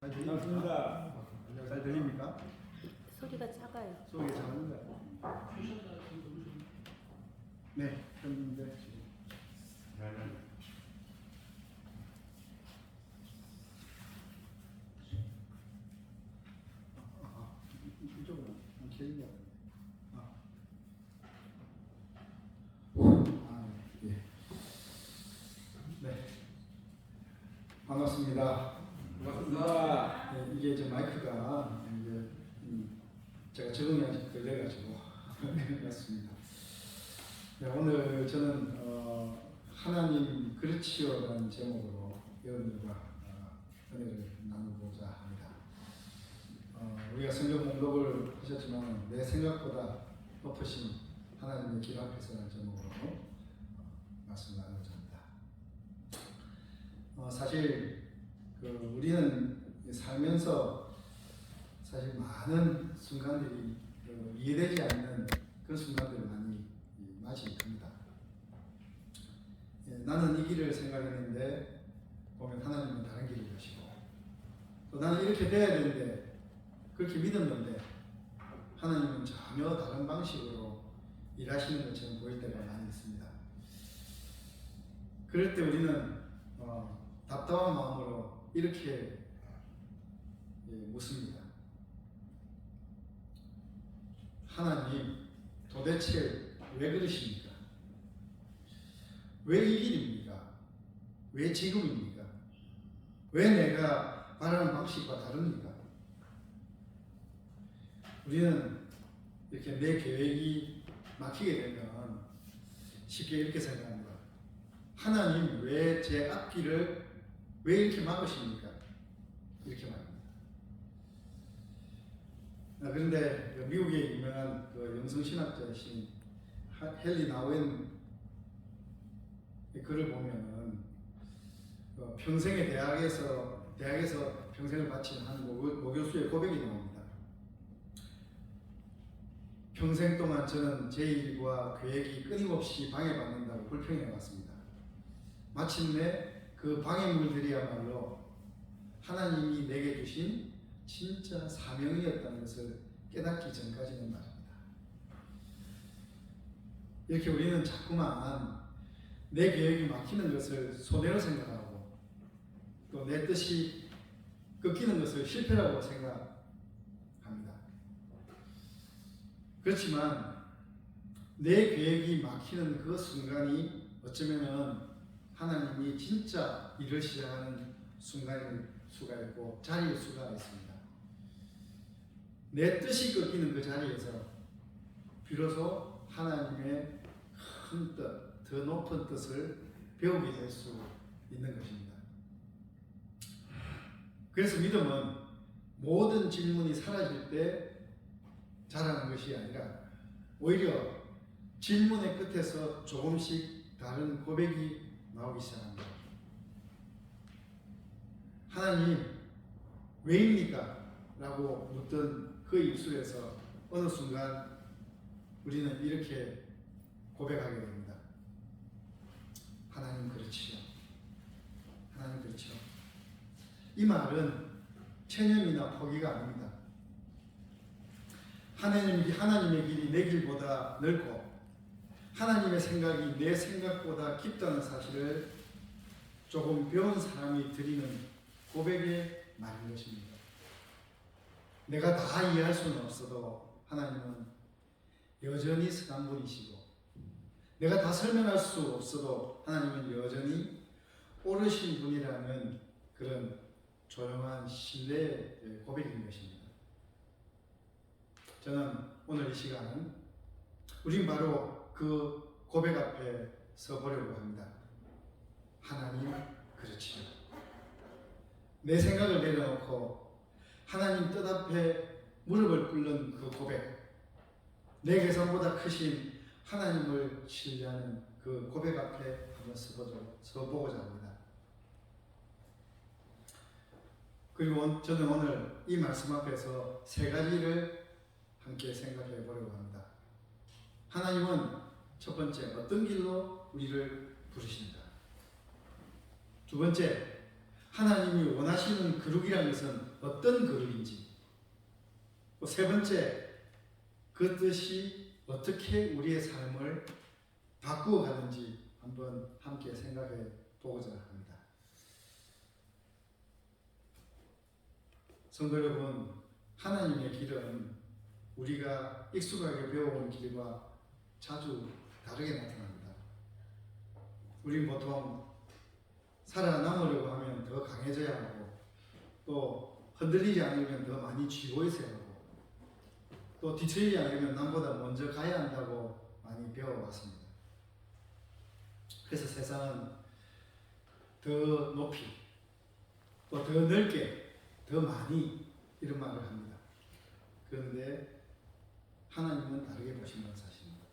반갑습니다. 잘 들립니까? 소리가 작아요. 소리가 작은가요? 네, 했는데 지금. 이쪽으로 안 켜진 것 같은데. 예. 네. 반갑습니다. 반갑습니다. 네, 이게 이제 마이크가 이제 제가 적응이 아직 덜 돼가지고 그렇습니다. 네, 오늘 저는 하나님 그렇지요라는 제목으로 여러분들과 은혜를 나누고자 합니다. 우리가 성경 공독을 하셨지만 내 생각보다 높으신 하나님의 길 앞에서라는 제목으로 말씀 나누고자 합니다. 사실 우리는 살면서 사실 많은 순간들이 이해되지 않는 그런 순간들을 많이 맞이합니다. 나는 이 길을 생각했는데 보면 하나님은 다른 길을 가시고, 또 나는 이렇게 돼야 되는데 그렇게 믿었는데 하나님은 전혀 다른 방식으로 일하시는 것처럼 보일 때가 많이 있습니다. 그럴 때 우리는 답답한 마음으로 이렇게 묻습니다. 하나님, 도대체 왜 그러십니까? 왜 이 길입니까? 왜 지금입니까? 왜 내가 바라는 방식과 다릅니까? 우리는 이렇게 내 계획이 막히게 되면 쉽게 이렇게 생각합니다. 하나님, 왜 제 앞길을 왜 이렇게 막으십니까? 이렇게 말합니다. 그런데 미국의 유명한 영성신학자이신 헨리 나우엔 글을 보면은 평생의 대학에서 평생을 바친 한 모교수의 고백이 나옵니다. 평생 동안 저는 제 일과 계획이 끊임없이 방해받는다고 불평해 왔습니다. 마침내 그 방해물들이야말로 하나님이 내게 주신 진짜 사명이었다는 것을 깨닫기 전까지는 말입니다. 이렇게 우리는 자꾸만 내 계획이 막히는 것을 손해로 생각하고 또 내 뜻이 꺾이는 것을 실패라고 생각합니다. 그렇지만 내 계획이 막히는 그 순간이 어쩌면 하나님이 진짜 일을 시작하는 순간일 수가 있고 자리일 수가 있습니다. 내 뜻이 꺾이는 그 자리에서 비로소 하나님의 큰 뜻, 더 높은 뜻을 배우게 될 수 있는 것입니다. 그래서 믿음은 모든 질문이 사라질 때 자라는 것이 아니라 오히려 질문의 끝에서 조금씩 다른 고백이 나오기 시작합니다. 하나님, 왜입니까? 라고 묻던 그 입술에서 어느 순간 우리는 이렇게 고백하게 됩니다. 하나님 그렇지요. 하나님 그렇지요. 이 말은 체념이나 포기가 아닙니다. 하나님의 길이 내 길보다 넓고 하나님의 생각이 내 생각보다 깊다는 사실을 조금 배운 사람이 드리는 고백의 말인 것입니다. 내가 다 이해할 수는 없어도 하나님은 여전히 선한 분이시고, 내가 다 설명할 수 없어도 하나님은 여전히 옳으신 분이라는 그런 조용한 신뢰의 고백인 것입니다. 저는 오늘 이 시간은 우린 바로 그 고백 앞에 서보려고 합니다. 하나님 그렇지요. 내 생각을 내려놓고 하나님 뜻 앞에 무릎을 꿇는 그 고백, 내 계산보다 크신 하나님을 신뢰하는 그 고백 앞에 한번 서보고자 합니다. 그리고 저는 오늘 이 말씀 앞에서 세 가지를 함께 생각해 보려고 합니다. 하나님은 첫 번째 어떤 길로 우리를 부르신다. 두 번째, 하나님이 원하시는 거룩이라는 것은 어떤 거룩인지, 또 세 번째, 그 뜻이 어떻게 우리의 삶을 바꾸어 가는지 한번 함께 생각해 보고자 합니다. 성도 여러분, 하나님의 길은 우리가 익숙하게 배워온 길과 자주 다르게 나타납니다. 우리는 보통 살아남으려고 하면 더 강해져야 하고, 또 흔들리지 않으면 더 많이 쥐고 있어야 하고, 또 뒤처지지 않으면 남보다 먼저 가야 한다고 많이 배워왔습니다. 그래서 세상은 더 높이, 또 더 넓게, 더 많이 이런 말을 합니다. 그런데 하나님은 다르게 보시는 사실입니다.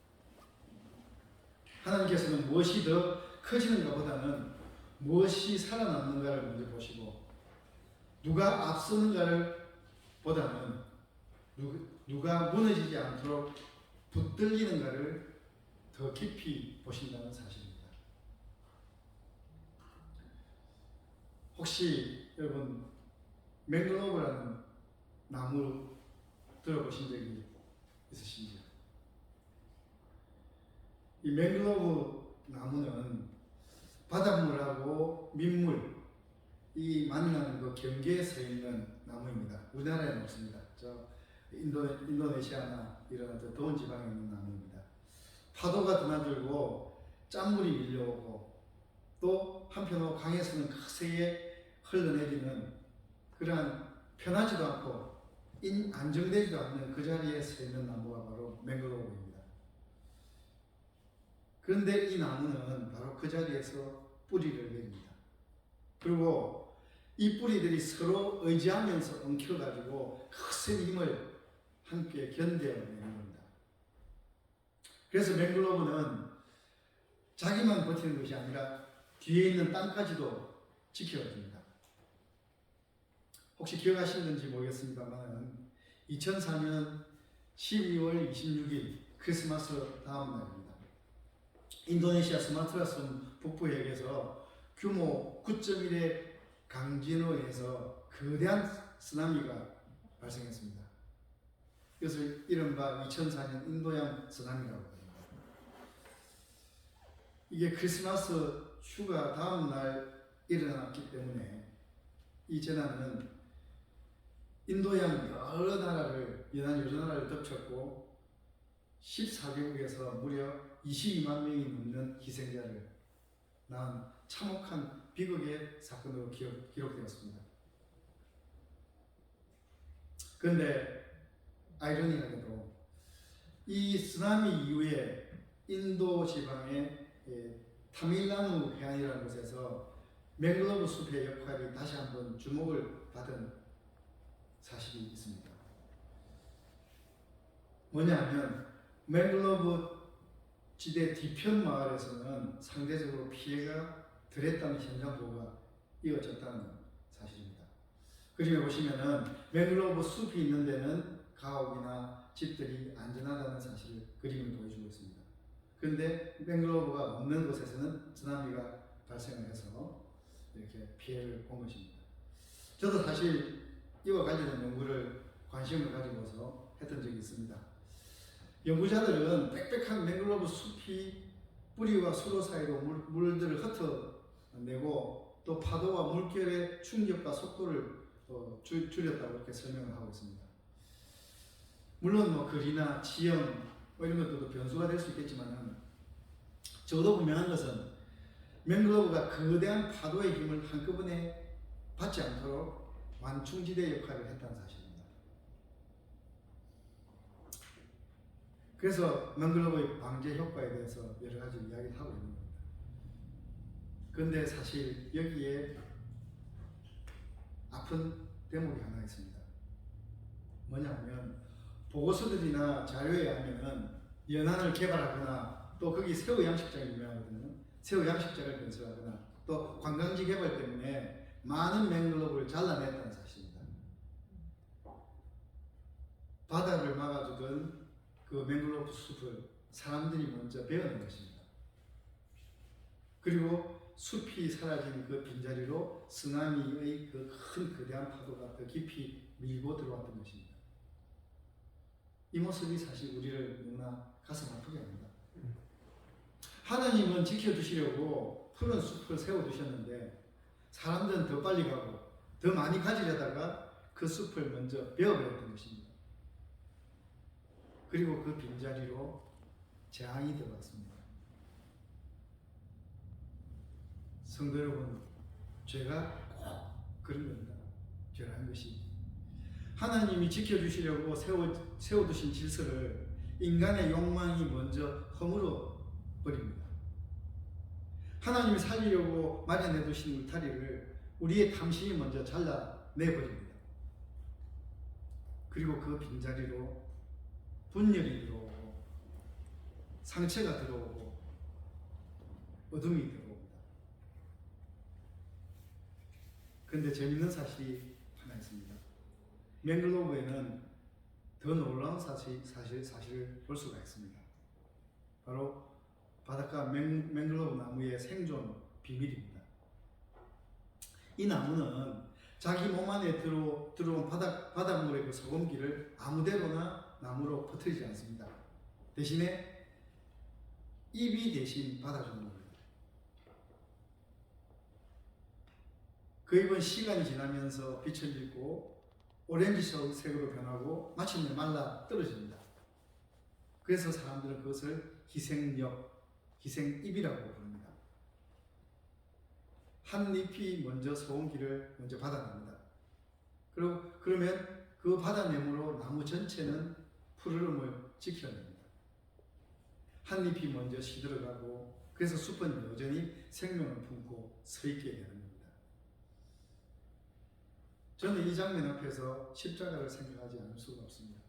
하나님께서는 무엇이 더 커지는가 보다는 무엇이 살아남는가를 먼저 보시고, 누가 앞서는가를 보다는 누가 무너지지 않도록 붙들리는가를 더 깊이 보신다는 사실입니다. 혹시 여러분 맹글로브라는 나무 들어보신 적이 있으신지요? 이 맹글로브 나무는 바닷물하고 민물 이 만나는 그 경계에 서 있는 나무입니다. 우리나라에는 없습니다. 저 인도네시아나 이런 더운 지방에 있는 나무입니다. 파도가 드나들고 짠물이 밀려오고, 또 한편으로 강에서는 거세게 흘러내리는 그러한 편하지도 않고 안정되지도 않는 그 자리에 서 있는 나무가 바로 맹글로브입니다. 그런데 이 나무는 바로 그 자리에서 뿌리를 내립니다. 그리고 이 뿌리들이 서로 의지하면서 엉켜가지고 거센 힘을 함께 견뎌내는 겁니다. 그래서 맹글로브는 자기만 버티는 것이 아니라 뒤에 있는 땅까지도 지켜줍니다. 혹시 기억하시는지 모르겠습니다만 2004년 12월 26일 크리스마스 다음 날입니다. 인도네시아 스마트라섬 북부해역에서 규모 9.1의 강진으로 인해서 거대한 쓰나미가 발생했습니다. 이것을 이른바 2004년 인도양 쓰나미라고 합니다. 이게 크리스마스 휴가 다음 날 일어났기 때문에 이 재난은 인도양 여러 나라를 덮쳤고 14개국에서 무려 22만 명이 넘는 희생자를 낳은 참혹한 비극의 사건으로 기록되었습니다. 그런데 아이러니하게도 이 쓰나미 이후에 인도 지방의 타밀나누 해안이라는 곳에서 맹글로브 숲의 역할이 다시 한번 주목을 받은 사실이 있습니다. 뭐냐면 맹글로브 지대 뒤편 마을에서는 상대적으로 피해가 덜했다는 현장 보고가 이어졌다는 사실입니다. 그림에 보시면은 맹글로브 숲이 있는 데는 가옥이나 집들이 안전하다는 사실을 그림을 보여주고 있습니다. 그런데 맹글로브가 없는 곳에서는 쓰나미가 발생을 해서 이렇게 피해를 본 것입니다. 저도 사실 이와 관련된 연구를 관심을 가지고서 했던 적이 있습니다. 연구자들은 빽빽한 맹글로브 숲이 뿌리와 수로 사이로 물들을 흩어내고 또 파도와 물결의 충격과 속도를 줄였다고 이렇게 설명을 하고 있습니다. 물론 거리나 지형 이런 것들도 변수가 될 수 있겠지만 적어도 분명한 것은 맹글로브가 거대한 파도의 힘을 한꺼번에 받지 않도록 완충지대 역할을 했다는 사실입니다. 그래서 맹글로브의 방제 효과에 대해서 여러 가지 이야기를 하고 있는 겁니다. 그런데 사실 여기에 아픈 대목이 하나 있습니다. 뭐냐면 보고서들이나 자료에 의하면 연안을 개발하거나 또 거기 새우 양식장이 유명하거든요. 새우 양식장을 건설하거나 또 관광지 개발 때문에 많은 맹글로브를 잘라냈다는 사실입니다. 바다를 막아주던 그 맹글로브 숲을 사람들이 먼저 베어낸 것입니다. 그리고 숲이 사라진 그 빈자리로 쓰나미의 그 큰 거대한 파도가 더 깊이 밀고 들어왔던 것입니다. 이 모습이 사실 우리를 너무나 가슴 아프게 합니다. 하나님은 지켜주시려고 푸른 숲을 세워두셨는데 사람들은 더 빨리 가고 더 많이 가지려다가 그 숲을 먼저 베어버렸던 것입니다. 그리고 그 빈자리로 재앙이 들어왔습니다. 성도 여러분, 죄가 꼭 그런 겁니다. 죄라는 것이 하나님이 지켜주시려고 세워두신 질서를 인간의 욕망이 먼저 허물어 버립니다. 하나님이 살리려고 마련해 두신 울타리를 우리의 탐심이 먼저 잘라내버립니다. 그리고 그 빈자리로 분열이 들어오고 상처가 들어오고 어둠이 들어옵니다. 그런데 재밌는 사실이 하나 있습니다. 맹글로브에는 더 놀라운 사실을 볼 수가 있습니다. 바로 바닷가 맹글로브 나무의 생존 비밀입니다. 이 나무는 자기 몸 안에 들어온 바닷물의 그 소금기를 아무데로나 나무로 퍼뜨리지 않습니다. 대신에 잎이 대신 받아줍니다. 그 잎은 시간이 지나면서 빛을 잃고 오렌지색으로 변하고 마침내 말라 떨어집니다. 그래서 사람들은 그것을 기생잎이라고 부릅니다. 한 잎이 먼저 소금기를 먼저 받아냅니다. 그러면 그 받아냄으로 나무 전체는 푸르름을 지켜냅니다. 한 잎이 먼저 시들어가고 그래서 숲은 여전히 생명을 품고 서 있게 되는 겁니다. 저는 이 장면 앞에서 십자가를 생각하지 않을 수가 없습니다.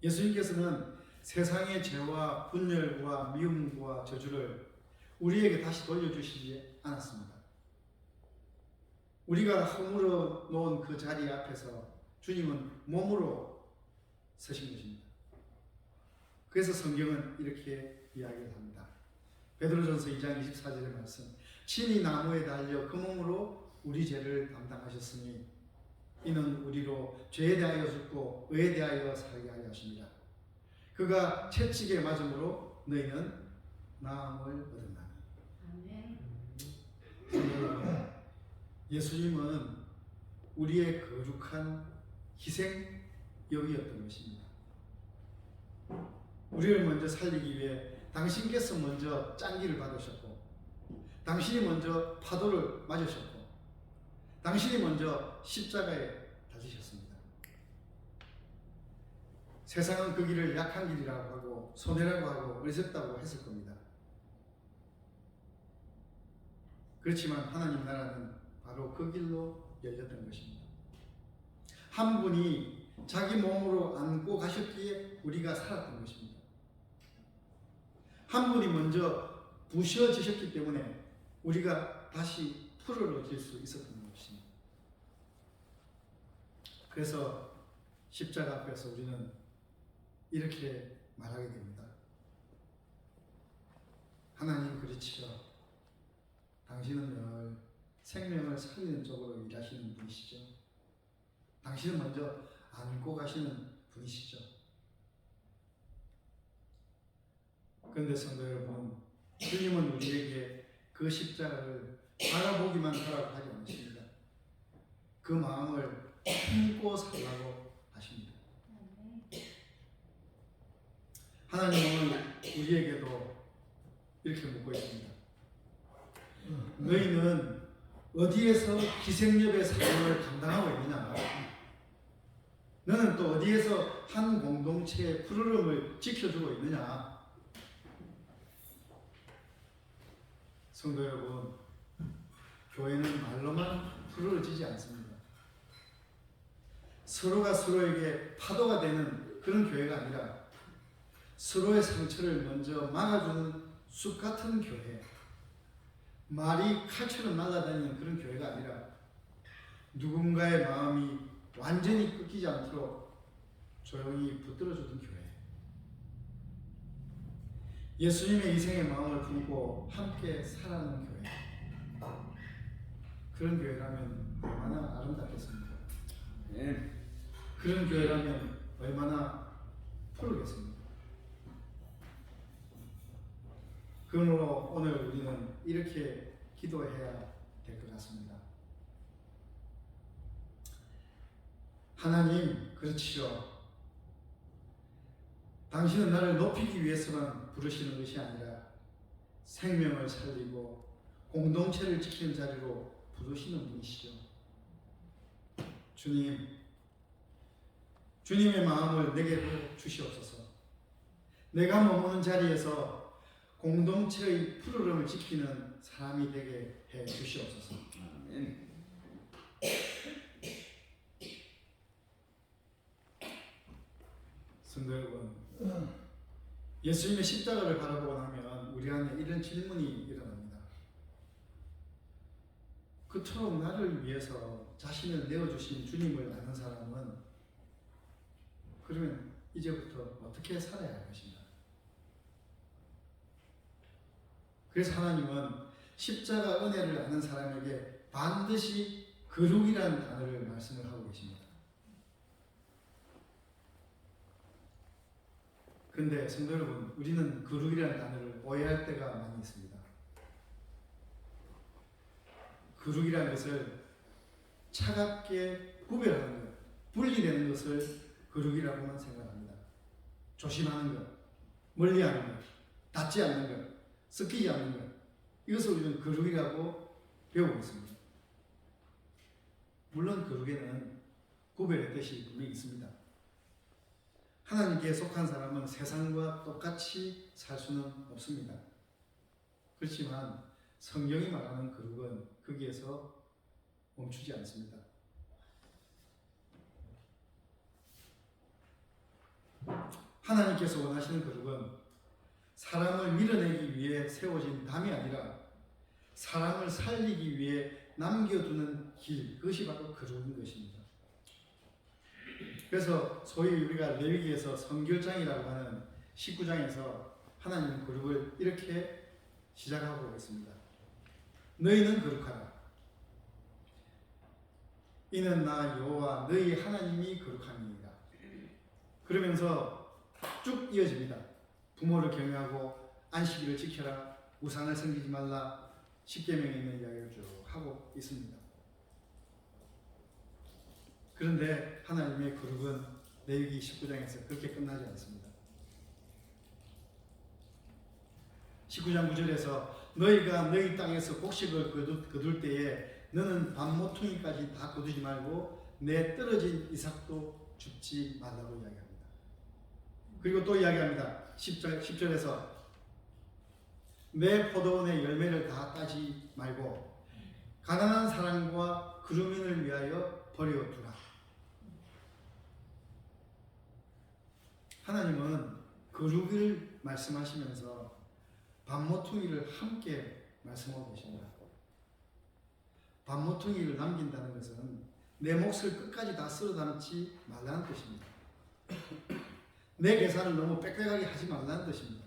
예수님께서는 세상의 죄와 분열과 미움과 저주를 우리에게 다시 돌려주시지 않았습니다. 우리가 허물어 놓은 그 자리 앞에서 주님은 몸으로 서신 것입니다. 그래서 성경은 이렇게 이야기를 합니다. 베드로전서 2장 24절의 말씀, 친히 나무에 달려 그 몸으로 우리 죄를 담당하셨으니 이는 우리로 죄에 대하여 죽고 의에 대하여 살게 하려 하십니다. 그가 채찍에 맞음으로 너희는 나음을 얻었나니. 아멘. 예수님은 우리의 거룩한 희생역이었던 것입니다. 우리를 먼저 살리기 위해 당신께서 먼저 짠기를 받으셨고 당신이 먼저 파도를 맞으셨고 당신이 먼저 십자가에 달리셨습니다. 세상은 그 길을 약한 길이라고 하고 손해라고 하고 어리석다고 했을 겁니다. 그렇지만 하나님 나라는 바로 그 길로 열렸던 것입니다. 한 분이 자기 몸으로 안고 가셨기에 우리가 살았던 것입니다. 한 분이 먼저 부셔지셨기 때문에 우리가 다시 푸르러질 수 있었던 것입니다. 그래서 십자가 앞에서 우리는 이렇게 말하게 됩니다. 하나님 그리치여 당신은 늘 생명을 살리는 쪽으로 일하시는 분이시죠. 당신은 먼저 안고 가시는 분이시죠. 그런데 성도 여러분, 주님은 우리에게 그 십자가를 바라보기만 하라고 하지 않으십니다. 그 마음을 품고 살라고 하십니다. 하나님은 우리에게도 이렇게 묻고 있습니다. 너희는 어디에서 기생력의 삶을 감당하고 있느냐? 너는 또 어디에서 한 공동체의 푸르름을 지켜주고 있느냐? 성도 여러분, 교회는 말로만 푸르러지지 않습니다. 서로가 서로에게 파도가 되는 그런 교회가 아니라 서로의 상처를 먼저 막아주는 숲 같은 교회, 말이 칼처럼 날아다니는 그런 교회가 아니라 누군가의 마음이 완전히 끊기지 않도록 조용히 붙들어주는 교회, 예수님의 희생의 마음을 품고 함께 살아가는 교회, 그런 교회라면 얼마나 아름답겠습니까? 아멘. 그런 교회라면 얼마나 푸르겠습니까? 그러므로 오늘 우리는 이렇게 기도해야 될 것 같습니다. 하나님, 그렇지요. 당신은 나를 높이기 위해서만 부르시는 것이 아니라 생명을 살리고 공동체를 지키는 자리로 부르시는 분이시죠. 주님, 주님의 마음을 내게 주시옵소서. 내가 머무는 자리에서 공동체의 푸르름을 지키는 사람이 되게 해 주시옵소서. 아멘. 성도 여러분, 예수님의 십자가를 바라보고 나면 우리 안에 이런 질문이 일어납니다. 그토록 나를 위해서 자신을 내어주신 주님을 아는 사람은 그러면 이제부터 어떻게 살아야 할 것인가? 그래서 하나님은 십자가 은혜를 아는 사람에게 반드시 거룩이라는 단어를 말씀을 하고 계십니다. 그런데 성도 여러분, 우리는 거룩이라는 단어를 오해할 때가 많이 있습니다. 거룩이라는 것을 차갑게 구별하는 것, 분리되는 것을 거룩이라고만 생각합니다. 조심하는 것, 멀리하는 것, 닿지 않는 것, 섞이지 않는 것, 이것을 우리는 거룩이라고 배우고 있습니다. 물론 거룩에는 구별의 뜻이 분명히 있습니다. 하나님께 속한 사람은 세상과 똑같이 살 수는 없습니다. 그렇지만 성경이 말하는 거룩은 거기에서 멈추지 않습니다. 하나님께서 원하시는 거룩은 사람을 밀어내기 위해 세워진 담이 아니라 사람을 살리기 위해 남겨두는 길, 그것이 바로 거룩인 것입니다. 그래서 소위 우리가 레위기에서 성결장이라고 하는 19장에서 하나님은 거룩을 이렇게 시작하고 있습니다. 너희는 거룩하라. 이는 나 여호와 너희 하나님이 거룩함이니라. 그러면서 쭉 이어집니다. 부모를 경외하고 안식일을 지켜라. 우상을 섬기지 말라. 십계명에 있는 이야기를 쭉 하고 있습니다. 그런데 하나님의 거룩은 레위기 19장에서 그렇게 끝나지 않습니다. 19장 9절에서 너희가 너희 땅에서 곡식을 거둘 때에 너는 밤모퉁이까지 다 거두지 말고 내 떨어진 이삭도 줍지 말라고 이야기합니다. 그리고 또 이야기합니다. 10절에서 내 포도원의 열매를 다 따지 말고 가난한 사람과 그루민을 위하여 버려두라. 하나님은 거룩을 말씀하시면서 밤모퉁이를 함께 말씀하고 계십니다. 밤모퉁이를 남긴다는 것은 내 몫을 끝까지 다 쓸어 담지 말라는 뜻입니다. 내 계산을 너무 빽빽하게 하지 말라는 뜻입니다.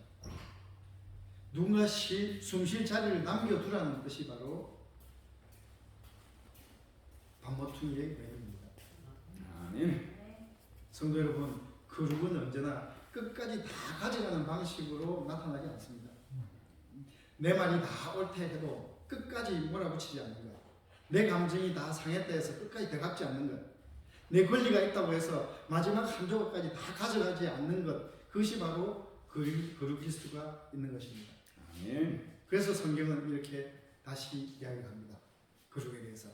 누군가 숨 쉴 자리를 남겨두라는 뜻이 바로 밤모퉁이의 의미입니다. 아멘. 성도 여러분, 거룩은 언제나 끝까지 다 가져가는 방식으로 나타나지 않습니다. 내 말이 다 옳대 해도 끝까지 몰아붙이지 않는 것, 내 감정이 다 상했다 해서 끝까지 되갚지 않는 것, 내 권리가 있다고 해서 마지막 한 조각까지 다 가져가지 않는 것, 그것이 바로 거룩일 수가 있는 것입니다. 아멘. 그래서 성경은 이렇게 다시 이야기합니다. 거룩에 대해서.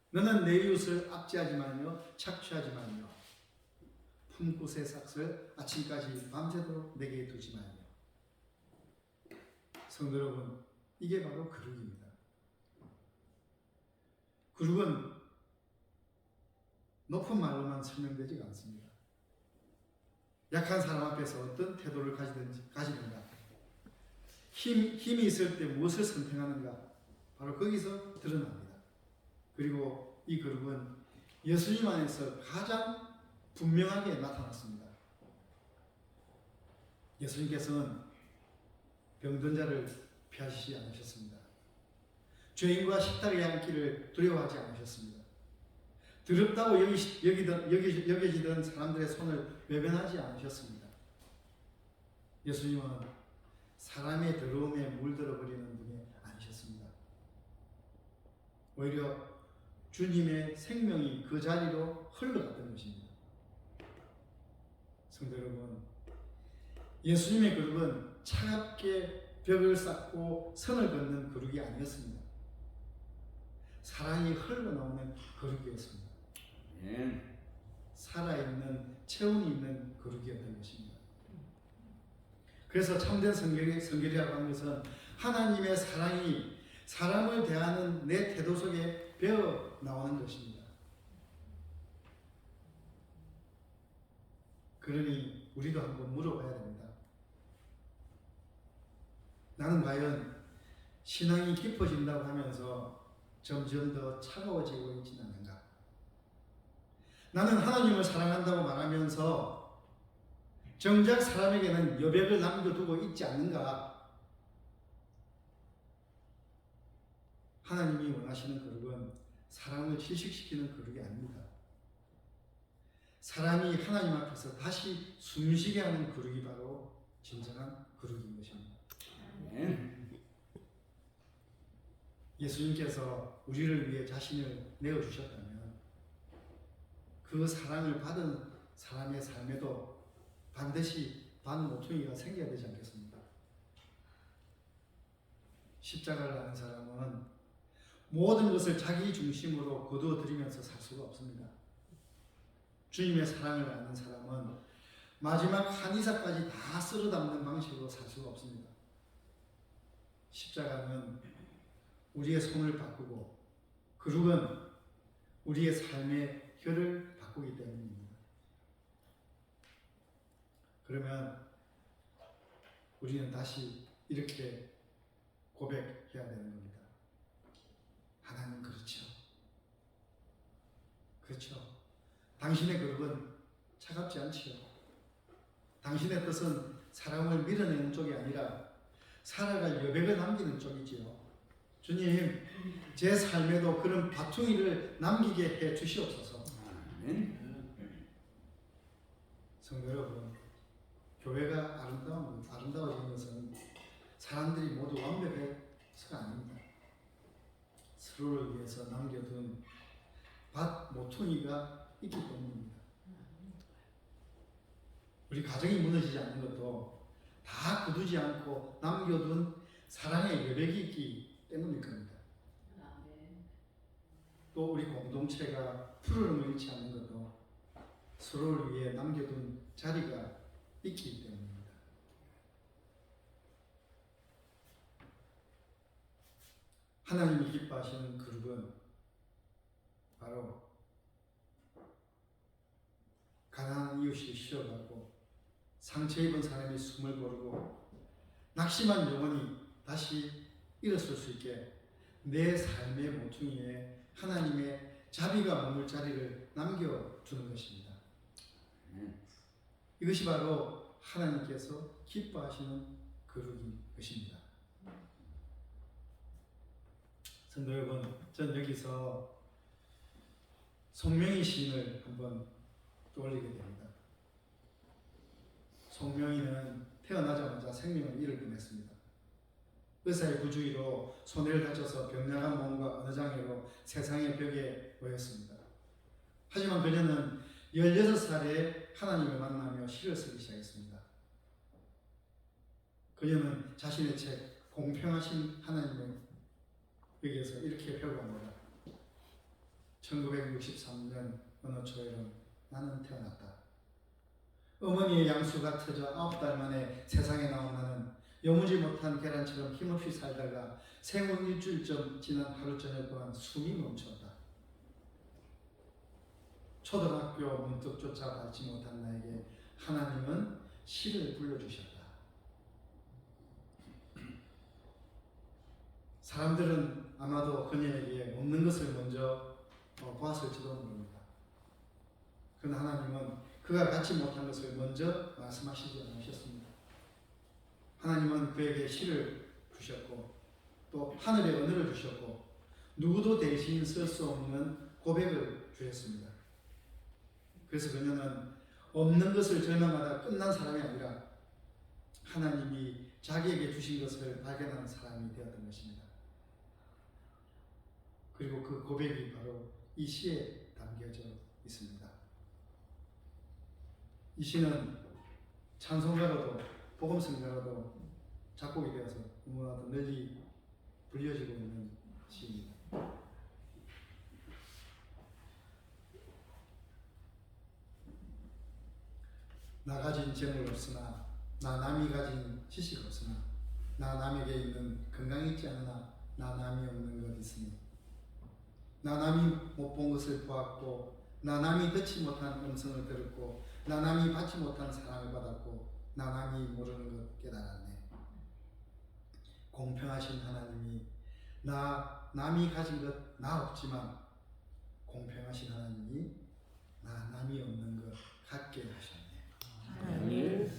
너는 내 이웃을 압제하지 말며 착취하지 말며 품굿의 삭을 아침까지 밤새도록 내게 두지 말며. 성도 여러분, 이게 바로 거룩입니다. 거룩은 높은 말로만 설명되지가 않습니다. 약한 사람 앞에서 어떤 태도를 가지든가, 힘이 있을 때 무엇을 선택하는가, 바로 거기서 드러납니다. 그리고 이 거룩은 예수님 안에서 가장 분명하게 나타났습니다. 예수님께서는 병든 자를 피하시지 않으셨습니다. 죄인과 식탁에 앉기를 두려워하지 않으셨습니다. 더럽다고 여겨지던 사람들의 손을 외면하지 않으셨습니다. 예수님은 사람의 더러움에 물들어 버리는 분이 아니셨습니다. 오히려 주님의 생명이 그 자리로 흘러갔던 것입니다. 성도 여러분, 예수님의 그룹은 차갑게 벽을 쌓고 선을 걷는 그룹이 아니었습니다. 사랑이 흘러나오는 그룹이었습니다. 아멘. 살아있는 체온이 있는 그룹이었던 것입니다. 그래서 참된 성결이라고 하는 것은 하나님의 사랑이 사람을 대하는 내 태도 속에 배어 나오는 것입니다. 그러니 우리도 한번 물어봐야 됩니다. 나는 과연 신앙이 깊어진다고 하면서 점점 더 차가워지고 있지는 않는가? 나는 하나님을 사랑한다고 말하면서 정작 사람에게는 여백을 남겨두고 있지 않는가? 하나님이 원하시는 거룩은 사랑을 질식시키는 거룩이 아닙니다. 사람이 하나님 앞에서 다시 숨쉬게 하는 거룩이 바로 진정한 거룩인 것입니다. 아멘. 예수님께서 우리를 위해 자신을 내어주셨다면 그 사랑을 받은 사람의 삶에도 반드시 반모퉁이가 생겨야 되지 않겠습니까? 십자가를 아는 사람은 모든 것을 자기 중심으로 거두어 들이면서 살 수가 없습니다. 주님의 사랑을 아는 사람은 마지막 한 이삭까지 다 쓸어 담는 방식으로 살 수가 없습니다. 십자가는 우리의 손을 바꾸고 거룩은 우리의 삶의 혀를 바꾸기 때문입니다. 그러면 우리는 다시 이렇게 고백해야 되는 겁니다. 하나님 그렇죠. 그렇죠. 당신의 거룩은 차갑지 않지요. 당신의 뜻은 사람을 밀어내는 쪽이 아니라 살아갈 여백을 남기는 쪽이지요. 주님, 제 삶에도 그런 바퉁이를 남기게 해 주시옵소서. 아멘. 성도 여러분, 교회가 아름다워진 것은 사람들이 모두 완벽해서가 아닙니다. 서로를 위해서 남겨둔 밭 모퉁이가 있기 때문입니다. 우리 가정이 무너지지 않는 것도 다 거두지 않고 남겨둔 사랑의 여백이 있기 때문일 겁니다. 또 우리 공동체가 푸르름을 잃지 않는 것도 서로를 위해 남겨둔 자리가 있기 때문입니다. 하나님이 기뻐하시는 그룹은 바로 가난한 이웃이 쉬어가고 상처 입은 사람이 숨을 고르고 낙심한 영혼이 다시 일어설 수 있게 내 삶의 모퉁이에 하나님의 자비가 머물 자리를 남겨주는 것입니다. 이것이 바로 하나님께서 기뻐하시는 거룩인 것입니다. 성도 여러분, 전 여기서 송명희 시인을 한번 떠올리게 됩니다. 송명희는 태어나자마자 생명을 잃을 뻔했습니다. 의사의 부주의로 손해를 다쳐서 병나간 몸과 어느 장애로 세상의 벽에 놓였습니다. 하지만 그녀는 16살에 하나님을 만나며 시를 쓰기 시작했습니다. 그녀는 자신의 책 공평하신 하나님을 여기에서 이렇게 표현합니다. 1963년 어느 초여름 나는 태어났다. 어머니의 양수가 터져 9달 만에 세상에 나온 나는 여무지 못한 계란처럼 힘없이 살다가 생후 일주일쯤 지난 하루 저녁 동안 숨이 멈췄다. 초등학교 문턱조차 밟지 못한 나에게 하나님은 시를 불러주셨다. 사람들은 아마도 그녀에게 없는 것을 먼저 보았을지도 모릅니다. 그러나 하나님은 그가 갖지 못한 것을 먼저 말씀하시지 않으셨습니다. 하나님은 그에게 시를 주셨고 또 하늘의 언어를 주셨고 누구도 대신 쓸 수 없는 고백을 주셨습니다. 그래서 그녀는 없는 것을 절망하다 끝난 사람이 아니라 하나님이 자기에게 주신 것을 발견하는 사람이 되었던 것입니다. 그리고 그 고백이 바로 이 시에 담겨져 있습니다. 이 시는 찬송가로도 복음성가로도 작곡이 되어서 너무나도 널리 불려지고 있는 시입니다. 나 가진 재물 없으나 나 남이 가진 지식 없으나 나 남에게 있는 건강이 있지 않으나 나 남이 없는 것 있으니 나 남이 못 본 것을 보았고 나 남이 듣지 못한 음성을 들었고 나 남이 받지 못한 사랑을 받았고 나 남이 모르는 것 깨달았네. 공평하신 하나님이 나 남이 가진 것 나 없지만 공평하신 하나님이 나 남이 없는 것 갖게 하셨네. 아멘.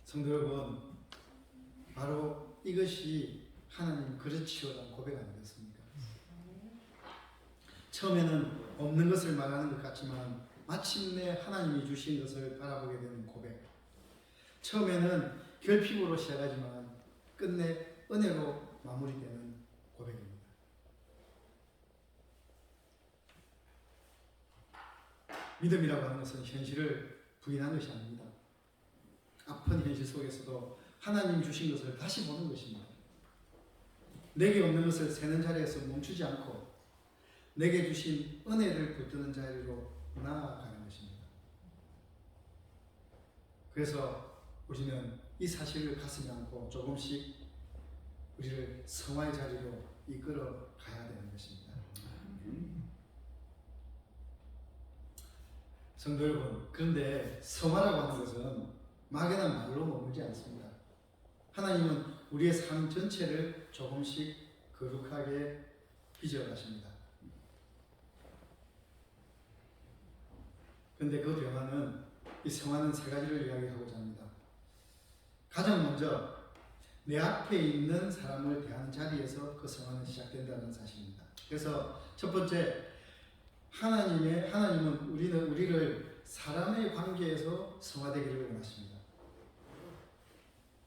성도 여러분, 바로 이것이 하나님 그렇지요라는 고백 아니겠습니까? 처음에는 없는 것을 말하는 것 같지만 마침내 하나님이 주신 것을 바라보게 되는 고백. 처음에는 결핍으로 시작하지만 끝내 은혜로 마무리되는 고백입니다. 믿음이라고 하는 것은 현실을 부인하는 것이 아닙니다. 아픈 현실 속에서도 하나님 주신 것을 다시 보는 것입니다. 내게 없는 것을 세는 자리에서 멈추지 않고 내게 주신 은혜를 붙드는 자리로 나아가는 것입니다. 그래서 우리는 이 사실을 가슴에 안고 조금씩 우리를 성화의 자리로 이끌어 가야 되는 것입니다. 성도 여러분, 그런데 성화라고 하는 것은 막연한 말로 머물지 않습니다. 하나님은 우리의 삶 전체를 조금씩 거룩하게 빚어가십니다. 그런데 그 변화는 이 성화는 세 가지를 이야기하고자 합니다. 가장 먼저 내 앞에 있는 사람을 대하는 자리에서 그 성화는 시작된다는 사실입니다. 그래서 첫 번째, 하나님은 우리를 사람의 관계에서 성화되기를 원하십니다.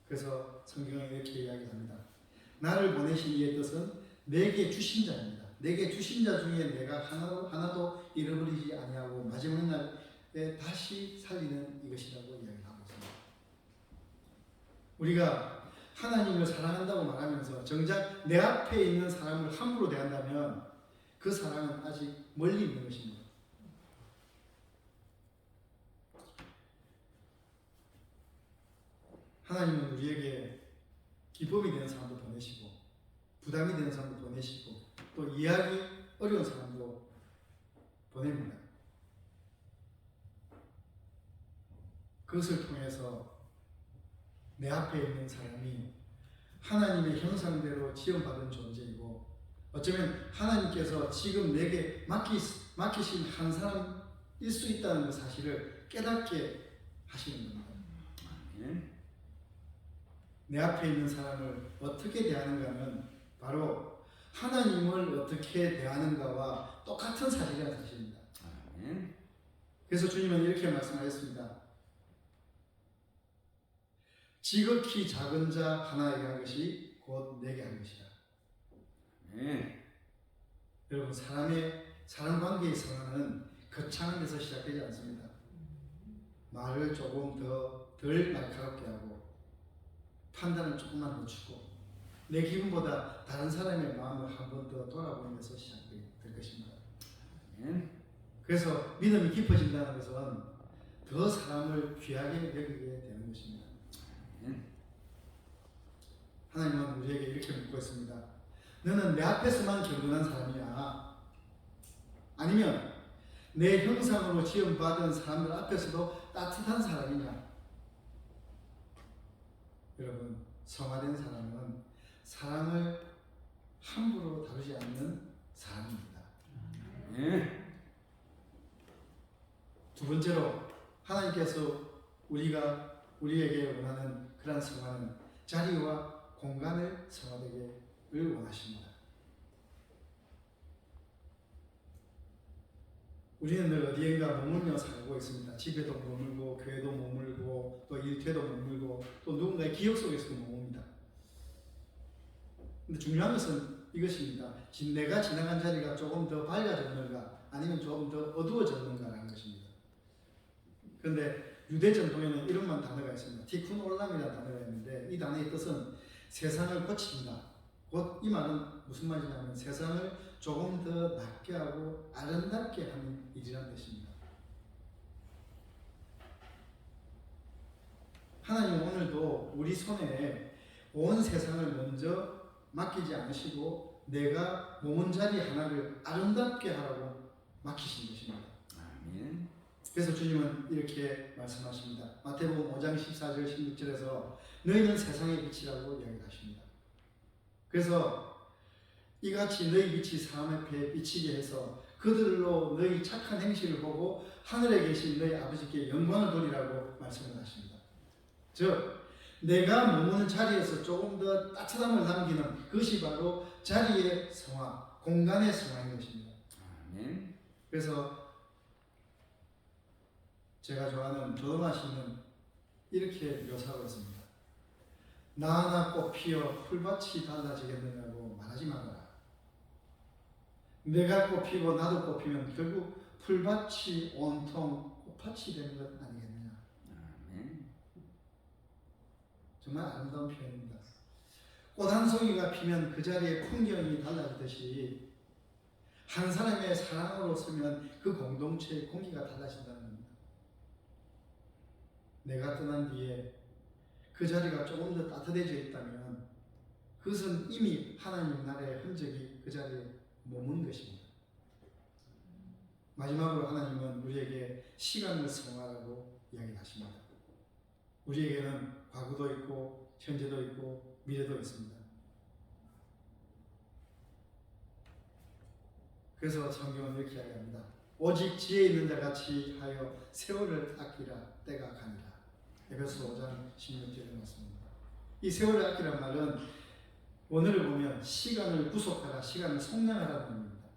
그래서 성경에 이렇게 이야기합니다. 나를 보내신 이의 뜻은 내게 주신 자입니다. 내게 주신 자 중에 내가 하나도 잃어버리지 아니하고 마지막 날에 다시 살리는 이것이라고 이야기하고 있습니다. 우리가 하나님을 사랑한다고 말하면서 정작 내 앞에 있는 사람을 함부로 대한다면 그 사랑은 아직 멀리 있는 것입니다. 하나님은 우리에게 기쁨이 되는 사람도 보내시고 부담이 되는 사람도 보내시고 또 이해하기 어려운 사람도 보냅니다. 그것을 통해서 내 앞에 있는 사람이 하나님의 형상대로 지음받은 존재이고 어쩌면 하나님께서 지금 내게 맡기신 한 사람일 수 있다는 그 사실을 깨닫게 하시는 겁니다. 내 앞에 있는 사람을 어떻게 대하는가는 바로 하나님을 어떻게 대하는가와 똑같은 사실이라는 사실입니다. 그래서 주님은 이렇게 말씀하셨습니다. 지극히 작은 자 하나에게 한 것이 곧 내게 한 것이다. 여러분, 사람 관계의 성화는 거창한 데서 시작되지 않습니다. 말을 조금 덜 날카롭게 하고 판단을 조금만 늦추고 내 기분보다 다른 사람의 마음을 한 번 더 돌아보는 데서 시작될 것입니다. 그래서 믿음이 깊어진다는 것은 더 사람을 귀하게 여기게 되는 것입니다. 하나님은 우리에게 이렇게 묻고 있습니다. 너는 내 앞에서만 경건한 사람이야? 아니면 내 형상으로 지음받은 사람들 앞에서도 따뜻한 사람이냐? 여러분, 성화된 사람은 사람을 함부로 다루지 않는 사람입니다. 두 번째로 하나님께서 우리에게 원하는 그런 성화는 자리와 공간을 성화되기를 원하십니다. 우리는 늘 어디엔가 머물며 살고 있습니다. 집에도 머물고 교회도 머물고 또 일터에도 머물고 또 누군가의 기억 속에서도 머뭅니다. 근데 중요한 것은 이것입니다. 내가 지나간 자리가 조금 더 밝아졌는가 아니면 조금 더 어두워졌는가라는 것입니다. 그런데 유대 전통에는 이런 단어가 있습니다. 티쿤 올람이라는 단어가 있는데 이 단어의 뜻은 세상을 고칩니다. 곧 이 말은 무슨 말이냐면 세상을 조금 더 낫게 하고 아름답게 하는 일이라는 뜻입니다. 하나님은 오늘도 우리 손에 온 세상을 먼저 맡기지 않으시고 내가 머문 자리 하나를 아름답게 하라고 맡기신 것입니다. 아멘. 그래서 주님은 이렇게 말씀하십니다. 마태복음 5장 14절 16절에서 너희는 세상의 빛이라고 이야기하십니다. 그래서 이같이 너희 빛이 사람 앞에 비치게 해서 그들로 너희 착한 행실을 보고 하늘에 계신 너희 아버지께 영광을 돌리라고 말씀을 하십니다. 즉 내가 머무는 자리에서 조금 더 따뜻함을 남기는 그것이 바로 자리의 성화, 공간의 성화인 것입니다. 아멘. 그래서 제가 좋아하는 조동아 씨는 이렇게 묘사하고 있습니다. 나 하나 꽃 피어 풀밭이 달라지겠느냐고 말하지 말아라. 내가 꽃 피고 나도 꽃 피면 결국 풀밭이 온통 꽃밭이 되는 것 아니겠느냐. 아멘. 정말 아름다운 표현입니다. 꽃 한 송이가 피면 그 자리에 풍경이 달라지듯이 한 사람의 사랑으로 서면 그 공동체의 공기가 달라진다는 겁니다. 내가 떠난 뒤에 그 자리가 조금 더 따뜻해져 있다면 그것은 이미 하나님 나라의 흔적이 그 자리에 머문 것입니다. 마지막으로 하나님은 우리에게 시간을 성화하라고 이야기하십니다. 우리에게는 과거도 있고 현재도 있고 미래도 있습니다. 그래서 성경은 이렇게 이야기합니다. 오직 지혜 있는 자 같이 하여 세월을 아끼라 때가 가니라. 에베소 5장 16절에 말씀입니다. 이 세월을 아끼란 말은 원어를 보면 시간을 구속하라, 시간을 속량하라는 의미입니다.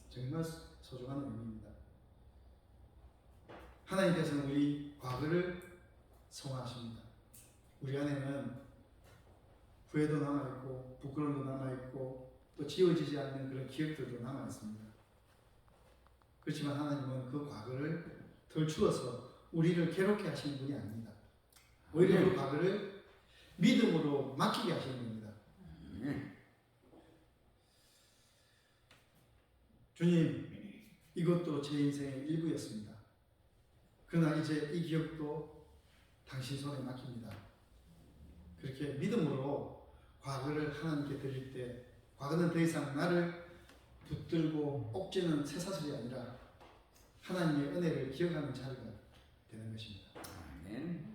정말 소중한 의미입니다. 하나님께서는 우리 과거를 성화하십니다. 우리 안에는 후회도 남아있고 부끄러움도 남아있고 또 지워지지 않는 그런 기억들도 남아있습니다. 그렇지만 하나님은 그 과거를 덜추어서 우리를 괴롭게 하시는 분이 아닙니다. 오히려 그 과거를 믿음으로 맡기게 하시는 겁니다. 주님, 이것도 제 인생의 일부였습니다. 그러나 이제 이 기억도 당신 손에 맡깁니다. 그렇게 믿음으로 과거를 하나님께 드릴 때 과거는 더 이상 나를 붙들고 옥죄는 쇠사슬이 아니라 하나님의 은혜를 기억하는 자리가 되는 것입니다. 아멘.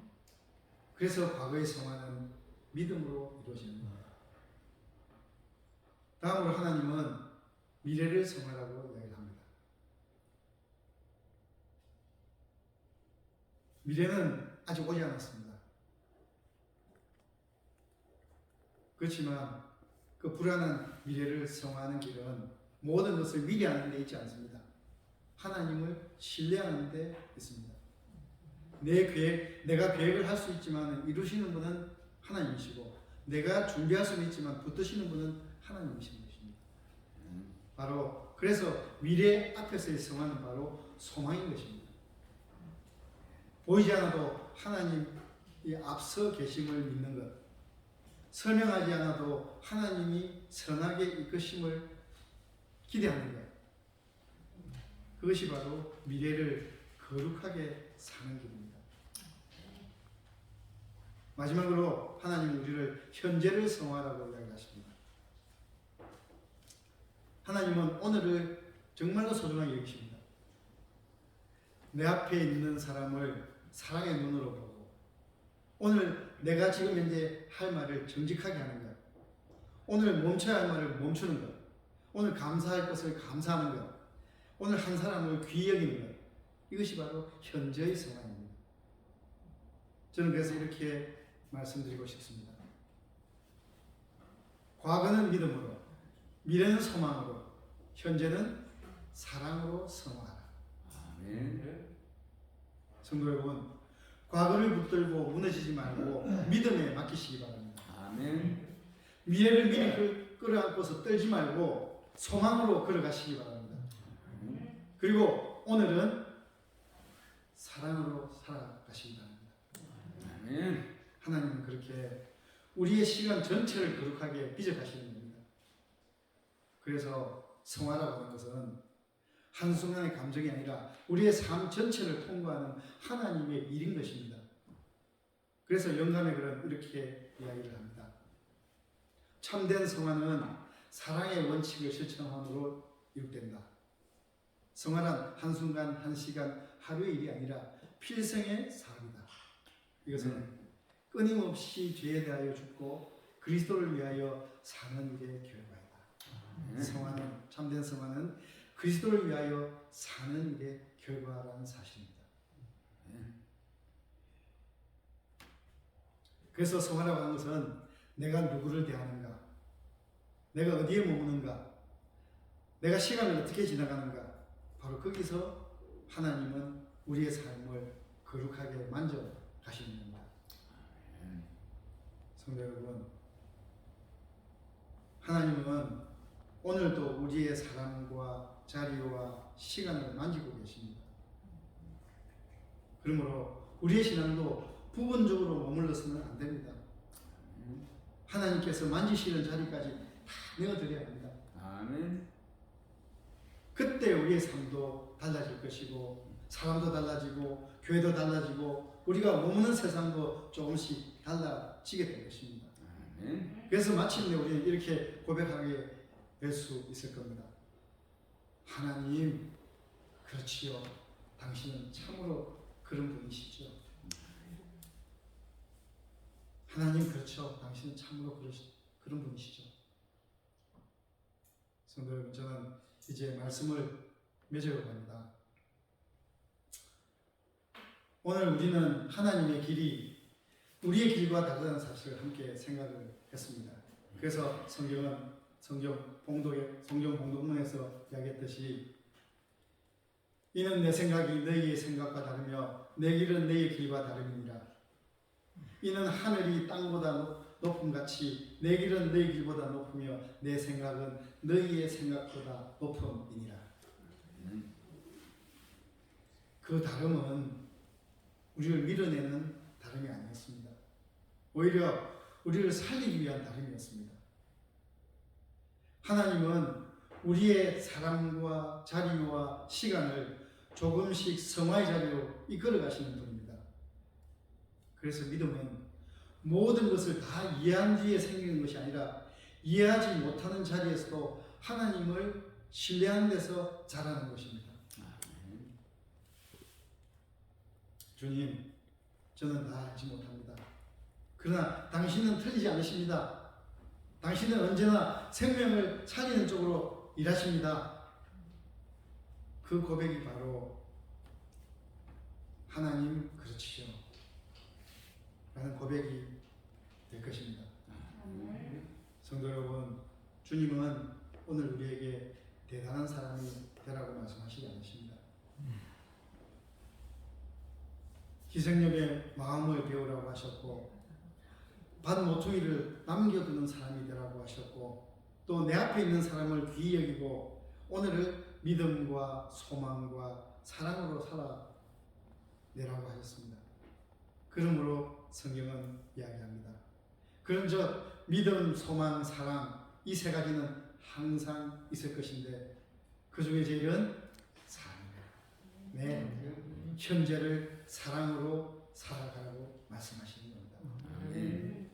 그래서 과거의 성화는 믿음으로 이루어지는 겁니다. 다음으로 하나님은 미래를 성화라고 이야기합니다. 미래는 아직 오지 않았습니다. 그렇지만 그 불안한 미래를 성화하는 길은 모든 것을 미래하는 데 있지 않습니다. 하나님을 신뢰하는 데 있습니다. 내가 계획을 할 수 있지만 이루시는 분은 하나님이시고 내가 준비할 수는 있지만 붙드시는 분은 하나님이신 것입니다. 바로 그래서 미래 앞에서의 성화는 바로 소망인 것입니다. 보이지 않아도 하나님이 앞서 계심을 믿는 것, 설명하지 않아도 하나님이 선하게 이끄심을 기대하는 것, 그것이 바로 미래를 거룩하게 사는 길입니다. 마지막으로 하나님은 우리를 현재를 성화하라고 이야기하십니다. 하나님은 오늘을 정말로 소중하게 여기십니다. 내 앞에 있는 사람을 사랑의 눈으로 보고 오늘 내가 지금 현재 할 말을 정직하게 하는 것, 오늘 멈춰야 할 말을 멈추는 것, 오늘 감사할 것을 감사하는 것, 오늘 한 사람을 귀히 여기는 것, 이것이 바로 현재의 성화입니다. 저는 그래서 이렇게 말씀드리고 싶습니다. 과거는 믿음으로, 미래는 소망으로, 현재는 사랑으로 성화하라. 아멘. 성도 여러분, 과거를 붙들고 무너지지 말고 믿음에 맡기시기 바랍니다. 아멘. 미래를 미리 끌어안고서 떨지 말고 소망으로 걸어가시기 바랍니다. 그리고 오늘은 사랑으로 살아가시기 바랍니다. 아멘. 하나님은 그렇게 우리의 시간 전체를 거룩하게 빚어가시는 겁니다. 그래서 성화라고 하는 것은 한순간의 감정이 아니라 우리의 삶 전체를 통과하는 하나님의 일인 것입니다. 그래서 영감의 글은 이렇게 이야기를 합니다. 참된 성화는 사랑의 원칙을 실천함으로 이룩된다. 성화란 한순간, 한시간, 하루의 일이 아니라 필생의 삶이다. 이것은 끊임없이 죄에 대하여 죽고 그리스도를 위하여 사는 일의 결과이다. 성화는, 참된 성화는 그리스도를 위하여 사는 일의 결과라는 사실입니다. 그래서 성화라고 하는 것은 내가 누구를 대하는가, 내가 어디에 머무는가, 내가 시간을 어떻게 지나가는가, 바로 거기서 하나님은 우리의 삶을 거룩하게 만져 가시는 겁니다. 성도 여러분, 하나님은 오늘도 우리의 사람과 자리와 시간을 만지고 계십니다. 그러므로 우리의 신앙도 부분적으로 머물러서는 안 됩니다. 하나님께서 만지시는 자리까지 다 내어드려야 합니다. 아멘. 그때 우리의 삶도 달라질 것이고 사람도 달라지고 교회도 달라지고 우리가 머무는 세상도 조금씩 달라지게 될 것입니다. 아멘. 그래서 마침내 우리는 이렇게 고백하게 될 수 있을 겁니다. 하나님, 그렇지요. 당신은 참으로 그런 분이시죠. 하나님, 그렇죠. 당신은 참으로 그런 분이시죠. 성도 여러분, 저는 이제 말씀을 맺어가 갑니다. 오늘 우리는 하나님의 길이 우리의 길과 다르다는 사실을 함께 생각을 했습니다. 그래서 성경 봉독문에서 이야기했듯이 이는 내 생각이 너희의 생각과 다르며 내 길은 너희의 길과 다름이니라. 이는 하늘이 땅보다 높음같이 내 길은 너희 길보다 높으며 내 생각은 너희의 생각보다 높음이니라. 그 다름은 우리를 밀어내는 다름이 아니었습니다. 오히려 우리를 살리기 위한 다름이었습니다. 하나님은 우리의 사람과 자리와 시간을 조금씩 성화의 자리로 이끌어 가시는 분입니다. 그래서 믿음은 모든 것을 다 이해한 뒤에 생기는 것이 아니라 이해하지 못하는 자리에서도 하나님을 신뢰하는 데서 자라는 것입니다. 주님, 저는 다 알지 못합니다. 그러나 당신은 틀리지 않으십니다. 당신은 언제나 생명을 살리는 쪽으로 일하십니다. 그 고백이 바로 하나님, 그렇지요 라는 고백이 될 것입니다. 성도 여러분, 주님은 오늘 우리에게 대단한 사람이 되라고 말씀하시지 않으십니다. 희생력의 마음을 배우라고 하셨고 밭 모퉁이를 남겨두는 사람이 되라고 하셨고 또 내 앞에 있는 사람을 귀히 여기고 오늘을 믿음과 소망과 사랑으로 살아내라고 하셨습니다. 그러므로 성경은 이야기합니다. 그런즉 믿음, 소망, 사랑 이 세 가지는 항상 있을 것인데 그 중에 제일은 사랑입니다. 네, 현재를 사랑으로 살아가라고 말씀하시는 겁니다. 아멘.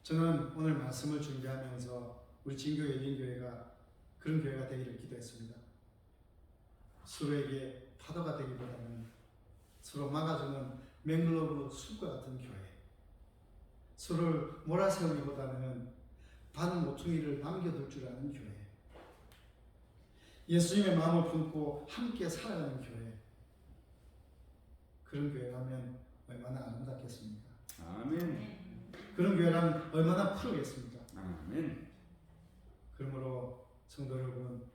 저는 오늘 말씀을 준비하면서 우리 진교 열린교회가 그런 교회가 되기를 기도했습니다. 서로에게 파도가 되기보다는 서로 막아주는 맹글로브 숲과 같은 교회, 서로를 몰아세우기보다는 밭 모퉁이를 남겨둘 줄 아는 교회, 예수님의 마음을 품고 함께 살아가는 교회, 그런 교회라면 얼마나 아름답겠습니까? 아멘. 그런 교회라면 얼마나 푸르겠습니까? 아멘. 그러므로 성도 여러분,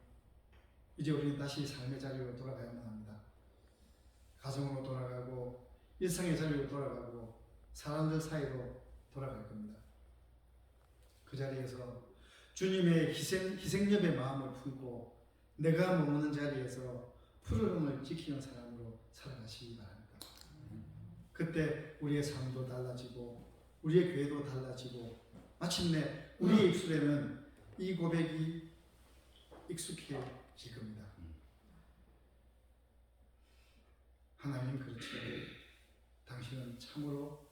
이제 우리는 다시 삶의 자리로 돌아가야만 합니다. 일상의 자리로 돌아가고 사람들 사이로 돌아갈 겁니다. 그 자리에서 주님의 희생력의 마음을 품고 내가 머무는 자리에서 푸르름을 지키는 사람으로 살아가시기 바랍니다. 그때 우리의 삶도 달라지고 우리의 교회도 달라지고 마침내 우리의 입술에는 이 고백이 익숙해질 겁니다. 하나님 그렇죠. 당신은 참으로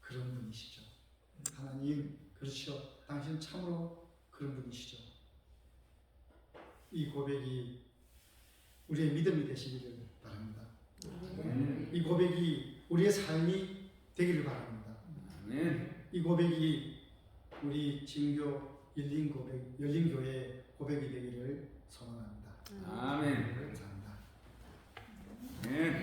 그런 분이시죠. 하나님 그렇죠. 당신은 참으로 그런 분이시죠. 이 고백이 우리의 믿음이 되시기를 바랍니다. 이 고백이 우리의 삶이 되기를 바랍니다. 아멘. 이 고백이 우리 진교 열린 교회의 고백이 되기를 소망합니다. 아멘. 감사합니다.